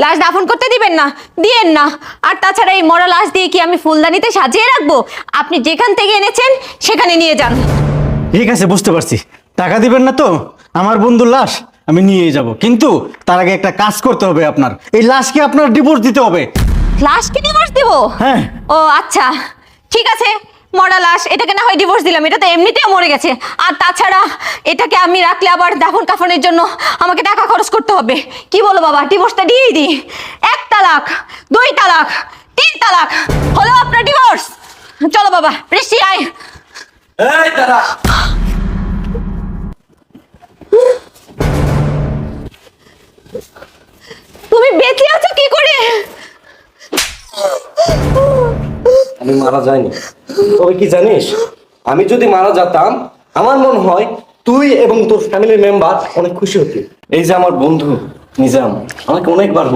লাশ দাফন করতে দিবেন না, দিয়েন না। আর তাছাড়া এই মরা লাশ দিয়ে কি আমি ফুলদানিতে সাজিয়ে রাখবো? আপনি যেখান থেকে এনেছেন সেখানে নিয়ে যান। ঠিক আছে, বুঝতে পারছি। টাকা দিবেন না তো আমার বন্ধুর লাশ আমি নিয়ে যাব, কিন্তু তার আগে একটা কাজ করতে হবে আপনার। এই লাশকে আপনার ডিভোর্স দিতে হবে। লাশকে ডিভোর্স দিব? হ্যাঁ। ও আচ্ছা, ঠিক আছে। মরা লাশ, এটাকে না হয় ডিভোর্স দিলাম, এটা তো এমনিতেও মরে গেছে। আর তাছাড়া এটাকে আমি রাখলে আবার দাফন কাফনের জন্য আমাকে টাকা খরচ করতে হবে। কি বলো বাবা, ডিভোর্সটা দিয়েই দিই। 1 তালাক, 2 তালাক, 3 তালাক হলো আপনার ডিভোর্স। চলো বাবা, বৃষ্টি আয়। এই দাদা, তুমি বেঁচে আছো কি করে? আমি মারা যাইনি। তবে কি জানিস, আমি যদি মারা যেতাম আমার মনে হয় তুই এবং তোর ফ্যামিলি মেম্বার অনেক খুশি হতি। এই যে আমার বন্ধু নিজাম আমাকে অনেকবার